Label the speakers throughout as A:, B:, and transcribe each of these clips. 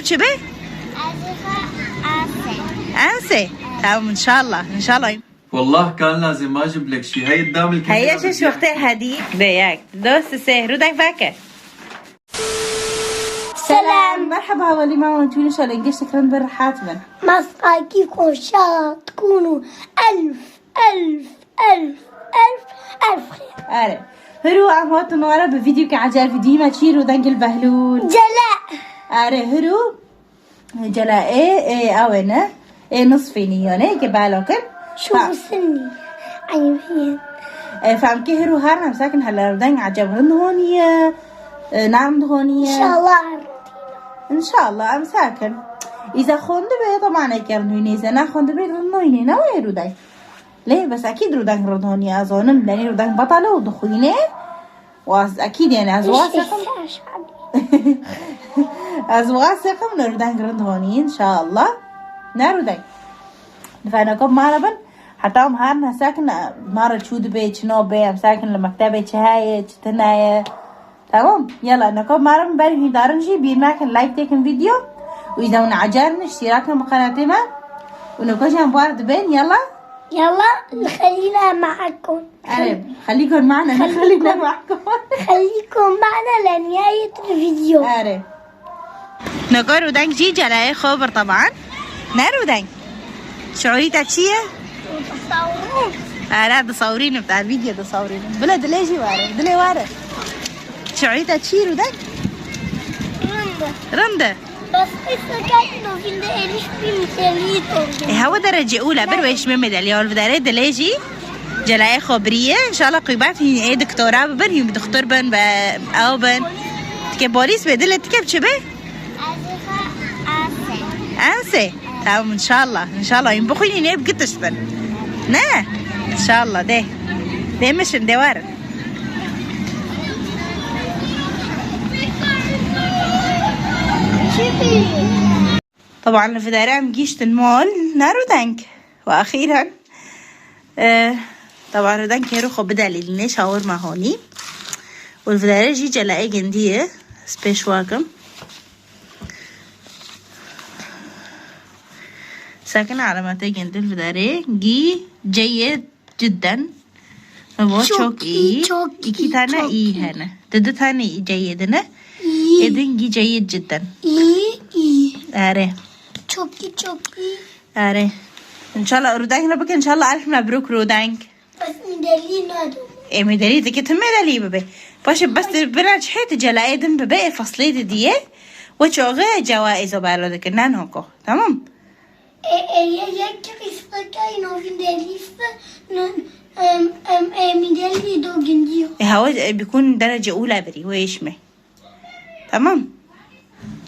A: بشبه؟ انسه. تمام ان شاء الله ان شاء الله.
B: والله كان لازم ما اجيب لك شيء. هي قدام الكاميرا.
A: هي شو وقتها هدية بياك دوست سهر ودك فاكر.
C: سلام.
A: مرحبا ولي ماما انتوا ليش على انجلش تكرن برا حاتما.
C: مساكيكم ان شاء الله تكونوا الف الف الف الف الف خير.
A: اره هرو عموات نورا بفيديو كعجال فيديو ما تشيرو دنك البهلول
C: جلاء.
A: اره هرو جلاء ايه اوينه ايه نصفيني يعني كبالوكن
C: شو سني عيبين
A: فهم كهرو هارنا مساكن هلا ردان عجبهن هونية نعم هونية
C: ان شاء الله.
A: ان شاء الله امساكن اذا خوند بي طبعا يكرنوني اذا نا خوند بي رنوني نوي ردان ليه بس اكيد ردان رنوني اظنم لاني ردان بطلة ودخوينه واكيد يعني ازواثقم ازواثقم ردان رنوني ان شاء الله نردان فانا كم مرة حتى هم هارنا ساكن مرة تشود بيت شنو بي ساكن لمكتبة شهاية تناية تمام. يلا انا كم مرة بنبالي دارنجي بيماكن لايك تيكن فيديو واذا عجبنا اشتراكنا بقناتنا ونكوش بارد بين يلا
C: نخلينا معكم.
A: خليكم معنا خلينا معكم
C: خليكم معنا لنهاية الفيديو.
A: نقول ودانك جي جلاي خبر طبعا نارو دانك شعوريتك شيء لا تصورين بتاع الفيديو تصورين بلا دليجي واره دلي واره شعوريتك شيء ودانك رنده
C: بس إذا كانوا في الدقيقة بمثاليته
A: هو درجة أولى برويش من ميدالية والفداري دليجي جلاي خبرية إن شاء الله قيبات هي إيه دكتوراه ببن هي دكتور بن أو بن تكي بوليس بدل تكي بشبه أنسي تمام إن شاء الله ينبخوني نيب قطش بن نا إن شاء الله ده مش ندوار طبعا الفداري مجيشت المول نارو دانك واخيرا طبعا ردانك يروحوا بدالي لنا شاورما هوني والفداري جي جلاقي جندية سبيش واكم ساكن على ما تجند الفداري جيد جدا هو شوكي تانا اي هنا تدتاني جيدنا إذن جيد جدا
C: شوكي
A: أره إن شاء الله رودانك لبك إن شاء الله ألف مبروك رودانك
C: بس مدلي نادو
A: إيه مدلي تكت مدلي ببي باش بس بنات حيت جلا إذن ببي فصلية دي وشوغي جوائز وبالودك نانهوكو تمام
C: مدلي دو جنديو
A: هو بيكون درجة أولى بري ويشمه تمام.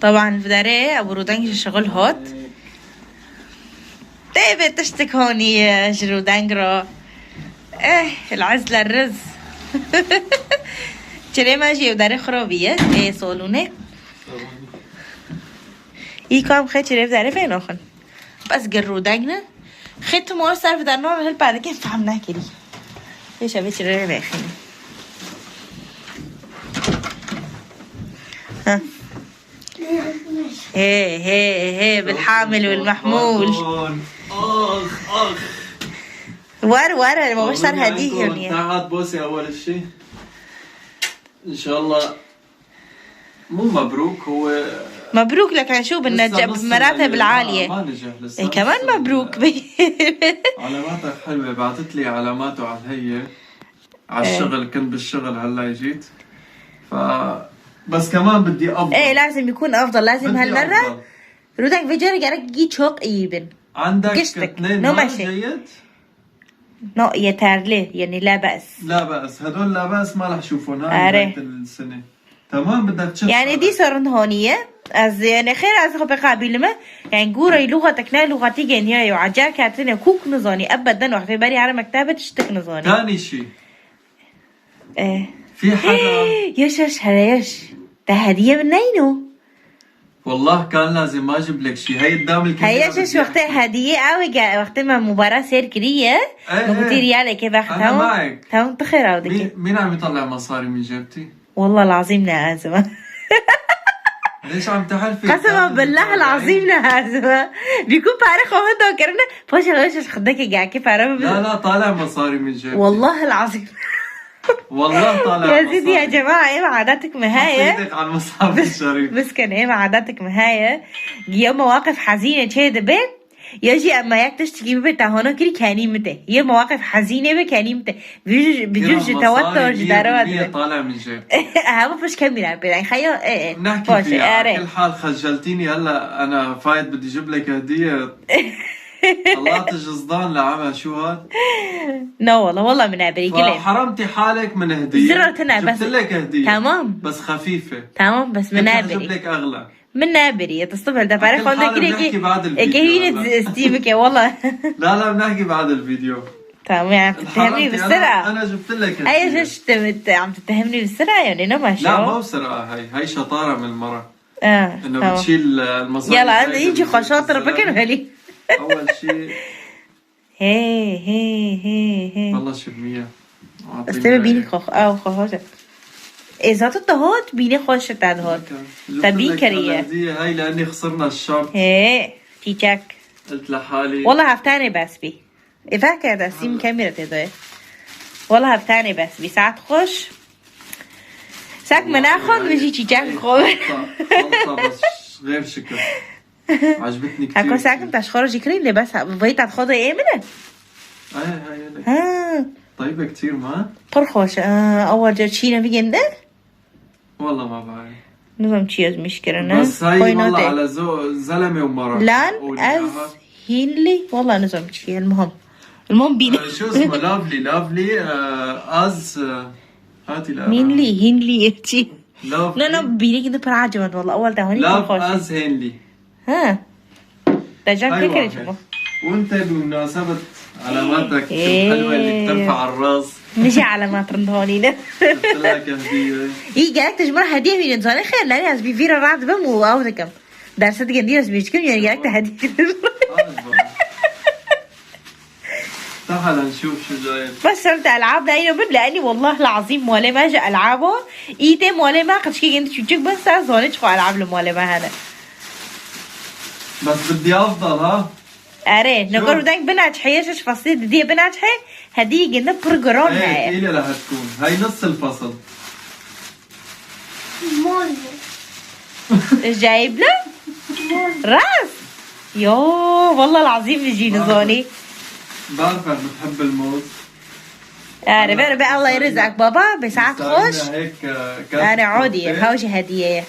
A: طبعا الفداري أبو رودانك شغل هوت تيبي تشتك هوني يا جرودانجرو العزلة الرز چرے ماشي وداري خرابية صولونه كام خيط چرے فداري فين آخن بس جرودانجنا خيط مور صار فدارنا هل بعد كيف فهمنا كري ايش ابي چرے بخيني ها هي بالحامل والمحمول
B: اخ
A: ورا ما بشتر هديه يعني
B: تعال بوسي اول شيء ان شاء الله مو مبروك هو
A: مبروك لك شو بمراتب العالية
B: ما نجح لسه
A: كمان مبروك
B: علاماتك حلوة بعثت لي علاماته على هي على الشغل كنت بالشغل هلا جيت بس كمان بدي افضل
A: لازم يكون افضل لازم هالمرة رودك فيجر جارك جي çok iyi bin
B: عندك
A: اثنين ماشي
B: جيد
A: نو يتارلي يعني لا بأس
B: هدول لا بأس ما رح شوفهم هاي السنة تمام بدك تشوف
A: يعني دي صارن هونية از يعني خير از خب قابل ما يعني جوري لغتك لا لغتي جنيه وعجال كاتنا كوك نظاني ابدا وقت بالي على مكتبة تشتك نظاني
B: ثاني شيء في حدا
A: يش هلاش ده هدية من نينو
B: والله كان لازم ما اجيب لك شيء هي قدام الكاميرا
A: هي شو وقتها هدية او وقت ما مباراة سير كريه مبتير يالي كيف
B: انا معك
A: تمام تخير عودك
B: مين عم يطلع مصاري من جيبتي
A: والله العظيم لا ازمة
B: ليش عم تحلفي؟
A: قسما بالله العظيم لازمة بيكون باري خوهده وكرنا فوش خدك جاكي باري.
B: لا طالع مصاري من جيبتي
A: والله العظيم.
B: والله طالع
A: يا سيدي يا جماعة ايه عاداتك مهاية.
B: ايدك على المصحف الشريف.
A: بس كان ايه عاداتك مهاية جي مواقف حزينة كده بين يجي اما ياك تشتكي بتا هنا كري كانيمته هي مواقف حزينة بكانيمته بجوج توتر جدارات
B: طالع من جيبتي.
A: اهم فش كمل يعني خيو ايه
B: نحكي فيها على كل حال. خجلتيني هلا انا فايت بدي اجيب لك هدية. طلعت الجزدان لعمل شو هاد؟
A: لا والله من عبري كلام.
B: حرمتي حالك من هدية.
A: زرتنا بس
B: جبت لك هدية
A: تمام
B: بس خفيفة.
A: تمام بس من عبري.
B: جبت لك اغلى
A: من نابري تصطبح ده فارق خلنا
B: بنحكي بعد الفيديو.
A: كيفين ستيمك يا والله.
B: لا بنحكي بعد الفيديو.
A: تمام يعني بتتهمني بالسرعة.
B: انا جبت لك
A: اي شو عم تتهمني بالسرعة يعني انا ماشي.
B: لا مو بسرعة. هي شطارة من المرة. انه بتشيل المصاري.
A: يلا انا يجي خشاطر بكن هلي.
B: اول شيء
A: هي
B: والله شبمية
A: استمع بيني خوشة إذا تطهوت بيني خوشة تدهوت تبين كريه
B: هاي لأني خسرنا الشرط.
A: هي تيجاك
B: قلت لحالي
A: والله هفتاني بس بي إذا كده سيم كاميرا تدوي والله هفتاني بس بي ساعة خوش ساك مناخد مجي تيجاك خوش
B: بس غير شكل عجبتني كتير.
A: هكو ساكن تشخرج يكرين لي بس بيت هتخوضي ايه منه.
B: هاي طيبة كتير ما
A: قرخوش اول جا تشينا في جنده
B: والله ما بعرف
A: نظام تشيز مشكلة
B: بس هاي والله على زلمة ومرأة
A: لان از هينلي والله نظام تشي المهم بيني
B: شو اسمه لافلي از هاتي لا
A: مين هينلي اتشي
B: لاف
A: لا بيني كده براجمت والله اول تهوني
B: لاف از هينلي
A: ده جاب فكرة شو
B: وانت بمناسبة علاماتك الحلوة اللي بترفع على الراس
A: مشي علامات رندهونينا
B: جبت لك هدية.
A: ايه جالك تجمع هدية من انسان خير لاني از بيفير رعد بم واودكم درست جديد از بيشكم يعني جالك هدية.
B: تعال نشوف شو جاي.
A: بس سمت العاب داينو بد لاني والله العظيم مولي ما جاء العابه ايتي مولي ما قد شكي انت شوتشك بس زونج خو العاب المولي ما هذا
B: بس بدي افضل ها
A: اري نقول بدك بنات حيش فصيل دي بنات حي هدي جنة برجرون هاي
B: ايه اللي هتكون هاي نص الفصل
A: ايش جايب له راس يو والله العظيم بيجي نزوني
B: بعرفك بتحب الموز.
A: اري بقى الله يرزقك بابا بساعات خوش انا عودي هاوش هديه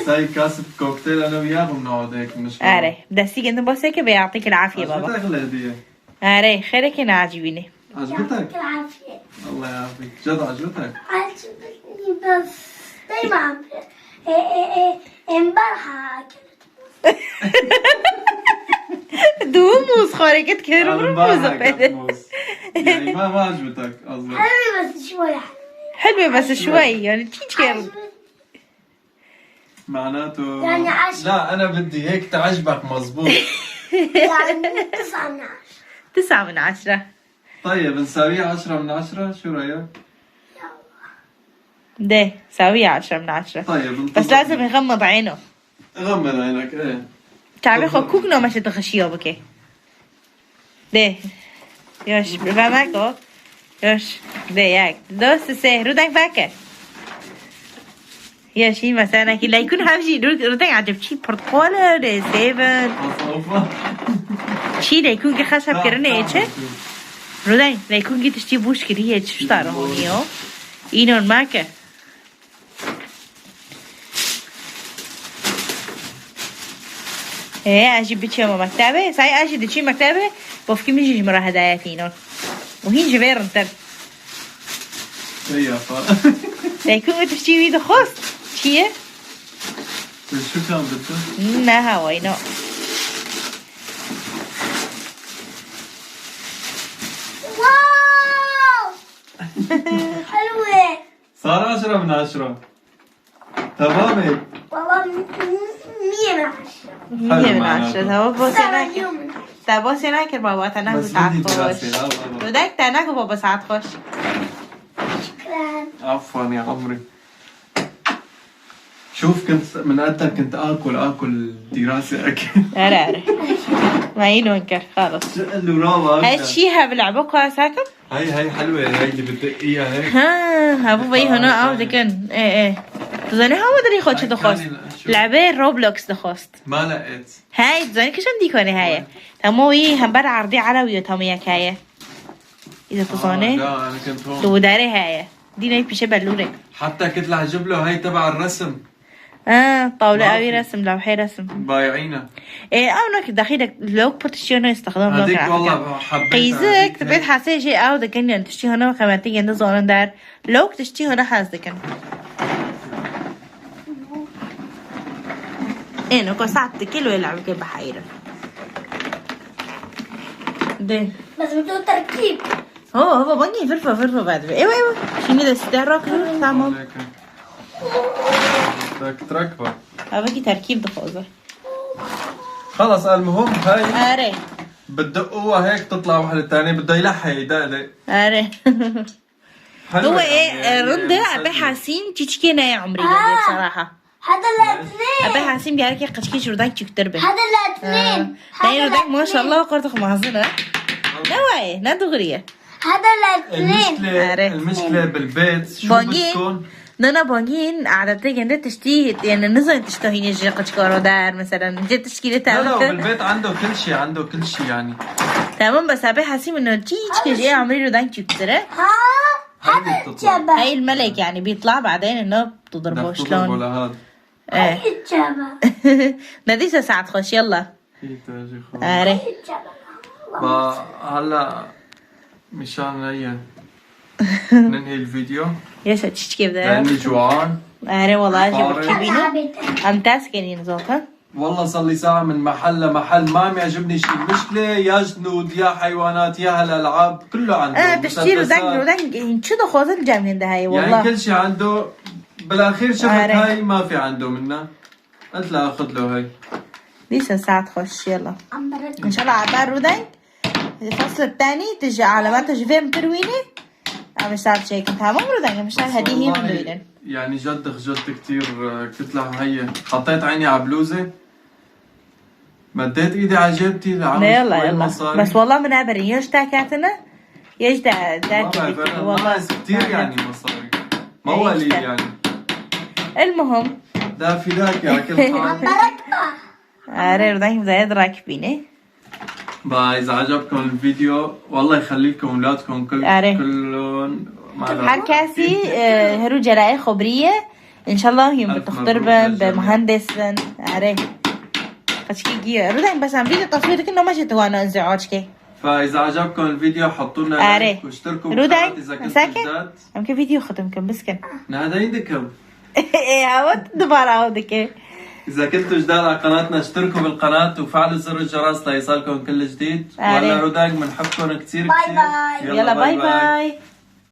B: هاي كاسة كوكتيل انا وياهم بنقعد هيك مش
A: اري بدي انت بس هيك بيعطيك العافيه بابا.
B: عجبتك الهديه؟
A: اري خيرك انا عاجبني.
B: عجبتك؟ الله يعافيك جد عجبتك؟
C: عجبتني بس دايما امبارح اكلت
A: دوموس خارجت كده
B: موز يعني ما عجبتك قصدي
C: حلوة بس شوي
A: يعني تيجي كده
B: معناته
C: يعني 10.
B: لا انا بدي هيك تعجبك مزبوط.
C: يعني
A: 9 من 10.
B: طيب نساويها 10 من 10 شو رايك؟
A: ده ساويها 10 من 10.
B: طيب
A: بس لازم يغمض عينه.
B: غمض عينك ايه
A: تعبي خو كوكنا ما تتغشيه بكي ده يوش بفهمكو يوش ده ياك دوست سهرو داك باكر يا شي مثلا كي لا يكون همشي رودك عجب شي برتقاله ده سيفن شي لا يكون كي خشب كرنه ايشه رودك لا يكون كي تشتي بوش كريه شو تعرفونيو اینون ماکه ايه اجي بتشي مكتبه ساي اجي دشي مكتبه بفكي ميجي مرة هدايا فينون وهين جبير انتر
B: يا فا
A: ليكون تشتي ويدا خوست شيه
B: شو كان بدك؟
A: لا هواي نو
C: واو حلوة
B: صار 10 من 10 تمام
C: والله 100 من 10
A: 100 من 10 تبا سيناكر بابا تناكو
B: بس
A: ساعت
B: بدي
A: خوش
B: دراسة
A: ودك تناكو بابا ساعت خوش
C: شكرا
B: عفوا يا عمري شوف كنت من قدها كنت اكل دراسة اكل.
A: أرى ما ينونكر خالص.
B: قال له راوة
A: هاي الشيء بلعبكوا ساكم؟
B: هاي حلوة هاي اللي بتدقيها هيك.
A: ها أبو بي هنا أو ذكن إيه تزاني هم مدري خود شو دخوست لعبة روبلوكس دخوست
B: ما لقيت.
A: هاي تزاني كشم ديكوني هاي تموي هم بر عرضي علوية تمويك هاي إذا تزاني
B: لا انا كنت هون.
A: دو داري هاي دي نايت بيشي بلوري
B: حتى كنت رح اجيب له هاي تبع الرسم.
A: طاولة
B: ما
A: أوي
B: في.
A: رسم لوحي رسم
B: بايعينها.
A: إيه أو نك دخيلك لوك بوتشيونو يستخدم لوك
B: هذيك والله حبيتها.
A: قيزك
B: هذيك
A: تبعد
B: هيك.
A: حاسي شيء أو ذكن يعني تشتي هنا وخماتي عند زورن دار لوك تشتي هنا حاس ذكن إيه نكو ساعة كيلو يلعب كي بحيرة ده
C: بس بدو تركيب.
A: هو بنجي فرفة بعد ايوه شنو ده استهراك تمام
B: هيك. بدك تركبها.
A: هبقي تركيب دخوزر
B: خلص المهم هاي
A: أري
B: بتدقوها هيك تطلع واحدة تانية بده يلحق يدقلق.
A: أري
B: حلوة
A: هو
B: يعني
A: ايه رندة أبي
B: مسلية.
A: حاسين تشكينا يا عمري جدا بصراحة
C: هذا
A: أبي
C: الاثنين.
A: حاسين بيعرف قشكيش رداك تشكتر به
C: هذا الاثنين.
A: هاي رداك ما شاء الله قرطخ مهزنة نواي نا دغرية
C: هذا الاثنين.
B: المشكلة بالبيت شو
A: بانجين
B: بتكون؟
A: نانا بانجين عادتك عندها تشتي يعني نزل تشتهين يجي قشكارو دار مثلا جت تشكيلة
B: لا
A: تعمل
B: بالبيت عنده كل شيء يعني.
A: تمام بس أبي حاسين إنه تشيك جي عمري رداك تشكتره
C: هذا الجبل.
A: هاي الملك يعني بيطلع بعدين انه بتضربه
B: بدك تضربه
A: شلون
B: لهذا.
A: ايه
C: الجبل.
A: ناديسة ساعة خش يلا
B: هي تاجي خلص.
A: اري
B: فهلا مشان هي ننهي الفيديو
A: يا شو تشتكي بدا
B: لاني جوعان.
A: اري والله
B: فارغ.
A: جبت كبينة ام تاسكين زوطة
B: والله صار لي ساعة من محل لمحل ما عم يعجبني شيء. المشكلة يا جنود يا حيوانات يا هالالعاب كله عنده.
A: تشتي
B: مسدسات.
A: رداك شو دخوز الجامعين ده هاي
B: يعني
A: والله
B: كل شيء عنده. بالاخير شفت
A: عارف.
B: هاي ما في عنده منها. قلت له اخذ له هاي.
A: ليش ساعة خش يلا
C: عم برد.
A: ان شاء الله عبار رداك الفصل الثاني تجي على ما تجي فين ترويني عم اشتغل شيء كنت همام رداك مش هديه هي من
B: والله
A: دويدن
B: يعني جد كتير كتلة هي. حطيت عيني على بلوزة مديت ايدي على جيبتي لعم
A: يلا بس والله من عبرين يوش تاكاتنا يوش
B: ما بعرف والله كتير يعني مصاري ما هو قليل يعني.
A: المهم
B: لا فداك على كل حال.
A: اري رداك زايد راكبينه
B: باي اذا عجبكم الفيديو والله يخلي لكم اولادكم
A: أري.
B: كلهم مع
A: حركاسي هرو جرائي خبرية ان شاء الله يوم
B: ألف
A: بتختار
B: مبروك للجميع.
A: بمهندس اري قشكي جي رداك بس عم فيديو تصويرك انه ما شفت وانا انزعاجك
B: فاذا عجبكم الفيديو حطوا لنا
A: أري.
B: لايك واشتركوا بالقناة
A: روداك
B: اذا كنتوا
A: ساكن
B: جداد.
A: عم كيف فيديو ختمكم بسكن
B: هذا يدكم.
A: ايه هاوت دبارة هودك
B: إذا كنتوا جداد على قناتنا اشتركوا بالقناة وفعلوا زر الجرس ليصلكم كل جديد.
A: أري.
B: وهلا روداك بنحبكم كتير
C: باي
B: كتير.
C: باي.
A: يلا باي باي